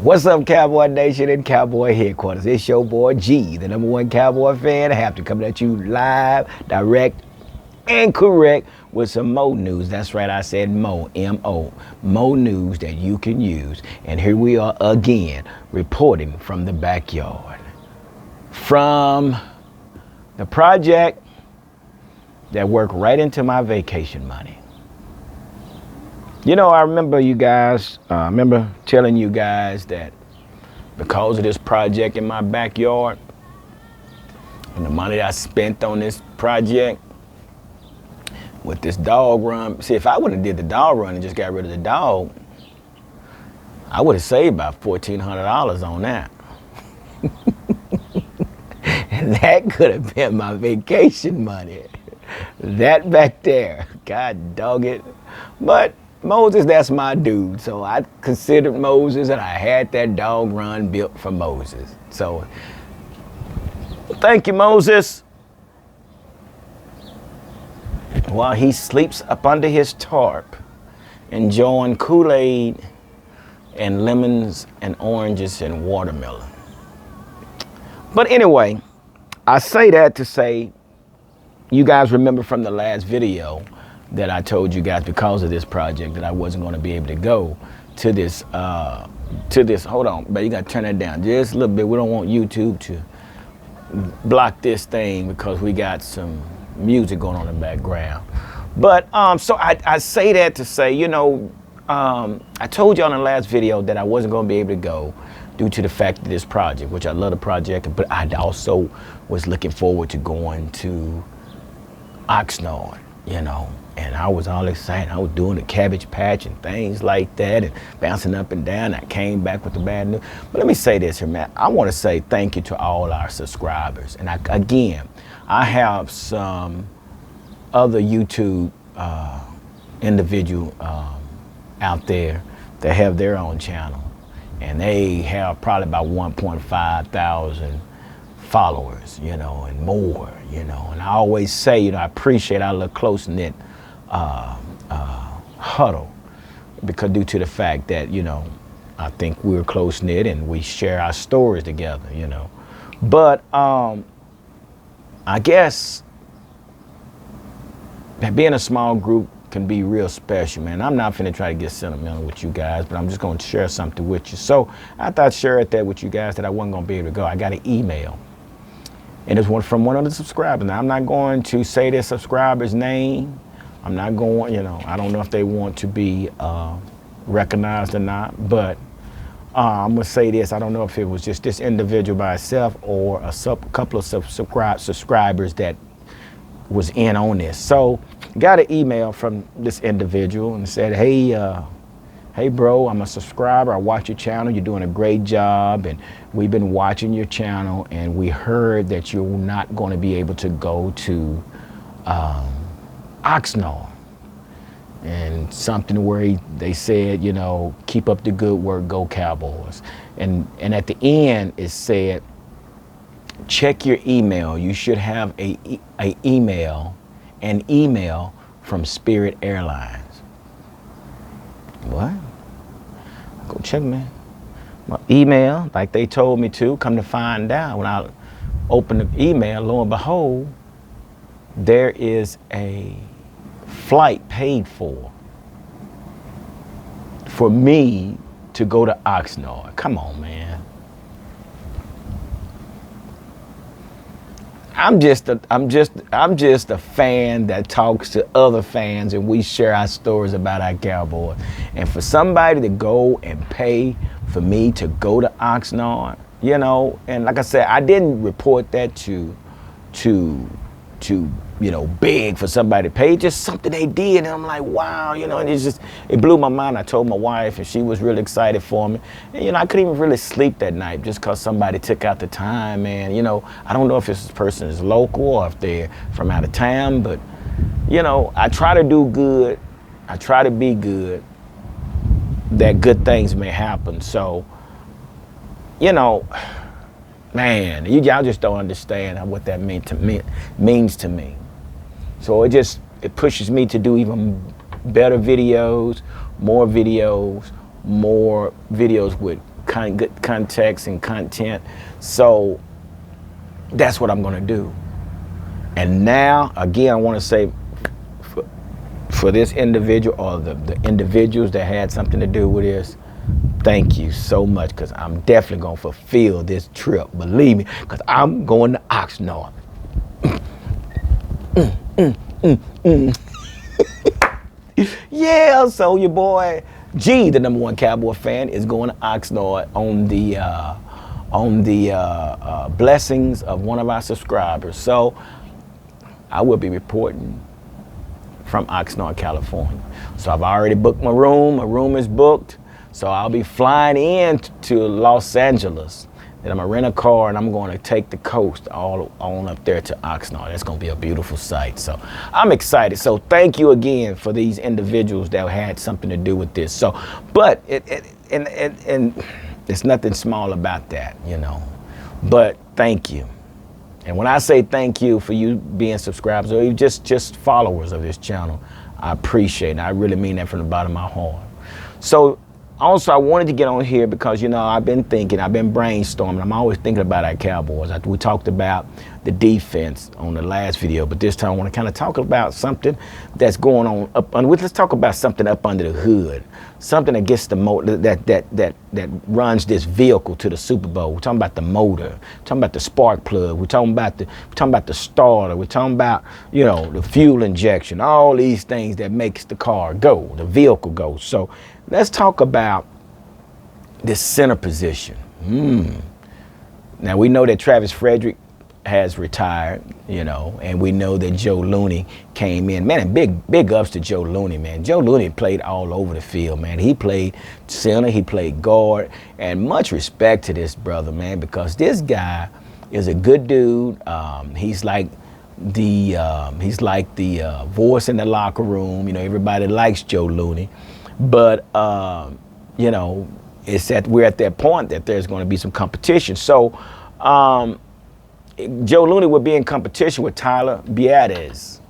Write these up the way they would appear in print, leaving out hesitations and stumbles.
What's up, Cowboy Nation and Cowboy Headquarters? It's your boy G, the #1 Cowboy fan. I have to come at you live, direct, and correct with some Mo news. That's right, I said Mo, M-O, Mo news that you can use. And here we are again, reporting from the backyard. From the project that worked right into my vacation money. You know, I remember you guys, I remember telling you guys that because of this project in my backyard and the money that I spent on this project with this dog run. See, if I would have did the dog run and just got rid of the dog, I would have saved about $1,400 on that. And that could have been my vacation money. That back there, God dog it. But Moses, that's my dude. So I considered Moses, and I had that dog run built for Moses. So thank you, Moses. While he sleeps up under his tarp, enjoying Kool-Aid and lemons and oranges and watermelon. But anyway, I say that to say, you guys remember from the last video that I told you guys because of this project that I wasn't going to be able to go to this, hold on, but you got to turn that down just a little bit. We don't want YouTube to block this thing because we got some music going on in the background. But so I say that to say, you know, I told y'all in the last video that I wasn't going to be able to go due to the fact of this project, which I love the project, but I also was looking forward to going to Oxnard, you know, and I was all excited. I was doing the cabbage patch and things like that and bouncing up and down. I came back with the bad news. But let me say this here, man. I want to say thank you to all our subscribers. And again, I have some other YouTube individual out there that have their own channel. And they have probably about 1.5 thousand followers, you know, and more, you know. And I always say, you know, I appreciate our little close-knit huddle because due to the fact that, you know, I think we're close-knit and we share our stories together, you know. But I guess being a small group can be real special, man. I'm not finna try to get sentimental with you guys, but I'm just gonna share something with you. So I thought I'd share that with you guys that I wasn't gonna be able to go. I got an email. And it's one from one of the subscribers. Now, I'm not going to say their subscriber's name. I'm not going, you know, I don't know if they want to be recognized or not, but I'm gonna say this. I don't know if it was just this individual by itself or a couple of subscribers that was in on this. So got an email from this individual and said, hey bro, I'm a subscriber. I watch your channel. You're doing a great job. And we've been watching your channel and we heard that you're not going to be able to go to Oxnard. And something where they said, you know, keep up the good work, go Cowboys. And at the end it said, check your email. You should have an email from Spirit Airlines. What? Go check my email like they told me to. Come to find out, when I open the email, lo and behold, there is a flight paid for me to go to Oxnard. Come on, man. I'm just a fan that talks to other fans and we share our stories about our Cowboys. And for somebody to go and pay for me to go to Oxnard, you know, and like I said, I didn't report that to you know, beg for somebody to pay, just something they did. And I'm like, wow, you know, and it blew my mind. I told my wife and she was really excited for me. And, you know, I couldn't even really sleep that night just because somebody took out the time, man. You know, I don't know if this person is local or if they're from out of town, but, you know, I try to do good. I try to be good, that good things may happen. So, you know, man, y'all just don't understand what that means to me. So it pushes me to do even better videos, more videos with good context and content. So that's what I'm going to do. And now, again, I want to say for this individual or the individuals that had something to do with this, thank you so much, because I'm definitely going to fulfill this trip. Believe me, because I'm going to Oxnard. Yeah, so your boy G, the #1 Cowboy fan, is going to Oxnard on the blessings of one of our subscribers. So I will be reporting from Oxnard, California. So I've already booked my room. My room is booked. So I'll be flying in to Los Angeles. Then I'm gonna rent a car and I'm going to take the coast all on up there to Oxnard. It's gonna be a beautiful sight. So I'm excited. So thank you again for these individuals that had something to do with this. So, but and there's nothing small about that, you know. But thank you. And when I say thank you for you being subscribers or just followers of this channel, I appreciate it. I really mean that from the bottom of my heart. So also, I wanted to get on here because, you know, I've been brainstorming. I'm always thinking about our Cowboys. We talked about the defense on the last video, but this time I want to kind of talk about something that's going on let's talk about something up under the hood, something that gets the motor, that runs this vehicle to the Super Bowl. We're talking about the motor. We're talking about the spark plug. We're talking about the starter. We're talking about, you know, the fuel injection. All these things that makes the car go, the vehicle go. So let's talk about this center position. Now we know that Travis Frederick has retired, you know, and we know that Joe Looney came in. Man, and big ups to Joe Looney, man. Joe Looney played all over the field, man. He played center, he played guard, and much respect to this brother, man, because this guy is a good dude. He's like the voice in the locker room. You know, everybody likes Joe Looney, but you know, we're at that point that there's going to be some competition. So Joe Looney would be in competition with Tyler Biadasz,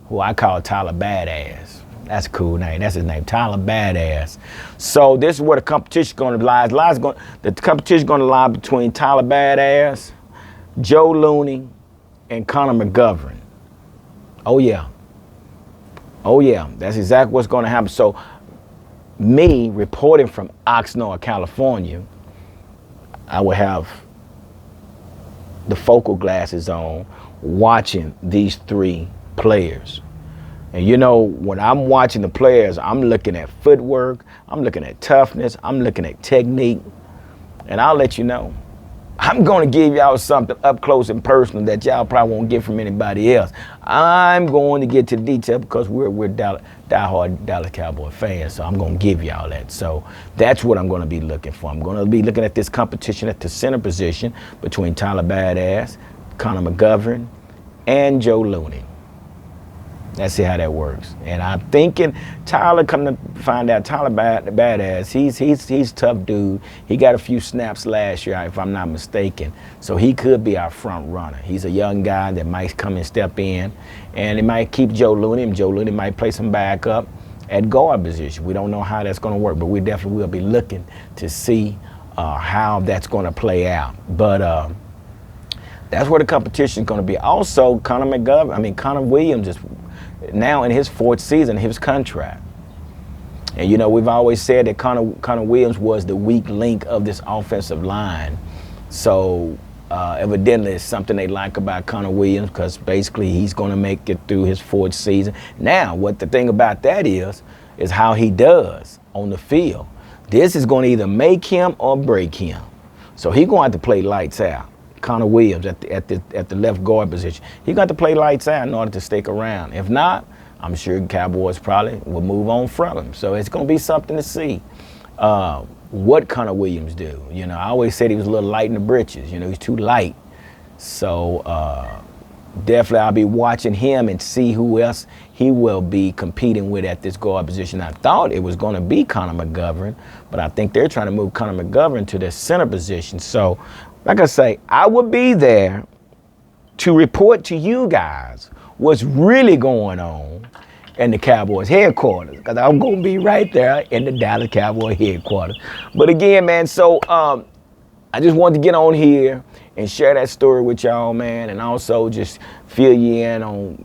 who I call Tyler Badass. That's a cool name. That's his name, Tyler Badass. So this is where the competition is going to lie. The competition is going to lie between Tyler Badass, Joe Looney, and Connor McGovern. Oh yeah. Oh yeah. That's exactly what's going to happen. So me reporting from Oxnard, California, I will have the focal glasses on, watching these three players. And you know, when I'm watching the players, I'm looking at footwork, I'm looking at toughness, I'm looking at technique, and I'll let you know. I'm going to give y'all something up close and personal that y'all probably won't get from anybody else. I'm going to get to the detail because we're diehard Dallas Cowboy fans, so I'm going to give y'all that. So that's what I'm going to be looking for. I'm going to be looking at this competition at the center position between Tyler Badass, Connor McGovern, and Joe Looney. Let's see how that works. And I'm thinking Tyler, come to find out, Tyler Badass, he's a tough dude. He got a few snaps last year, if I'm not mistaken. So he could be our front runner. He's a young guy that might come and step in, and it might keep Joe Looney, and Joe Looney might play some backup at guard position. We don't know how that's going to work, but we definitely will be looking to see how that's going to play out. But that's where the competition is going to be. Also, Connor Williams is now in his 4th season of his contract. And you know, we've always said that Connor Williams was the weak link of this offensive line. So evidently it's something they like about Connor Williams, because basically he's going to make it through his 4th season. Now, what the thing about that is how he does on the field. This is going to either make him or break him. So he's going to have to play lights out. Connor Williams at the left guard position. He got to play lights out in order to stick around. If not, I'm sure Cowboys probably will move on from him. So it's going to be something to see what Connor Williams do. You know, I always said he was a little light in the britches. You know, he's too light. So definitely I'll be watching him and see who else he will be competing with at this guard position. I thought it was going to be Connor McGovern, but I think they're trying to move Connor McGovern to the center position. So like I say, I will be there to report to you guys what's really going on in the Cowboys headquarters, because I'm going to be right there in the Dallas Cowboy headquarters. But again, man, so I just wanted to get on here and share that story with y'all, man, and also just fill you in on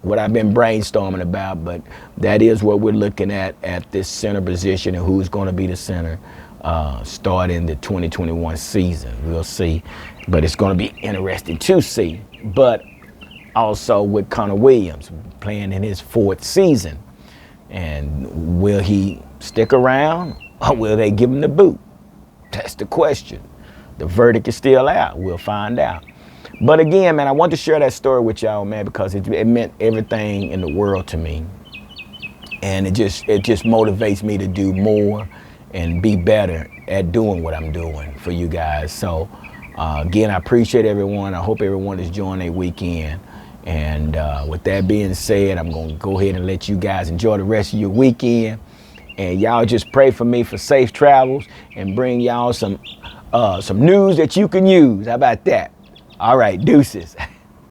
what I've been brainstorming about. But that is what we're looking at this center position and who's going to be the center starting the 2021 season. We'll see. But it's going to be interesting to see. But also with Connor Williams playing in his 4th season. And will he stick around or will they give him the boot? That's the question. The verdict is still out. We'll find out. But again, man, I want to share that story with y'all, man, because it meant everything in the world to me. And it just motivates me to do more and be better at doing what I'm doing for you guys. So again, I appreciate everyone. I hope everyone is enjoying their weekend. And with that being said, I'm going to go ahead and let you guys enjoy the rest of your weekend. And y'all just pray for me for safe travels and bring y'all some news that you can use. How about that? All right, deuces.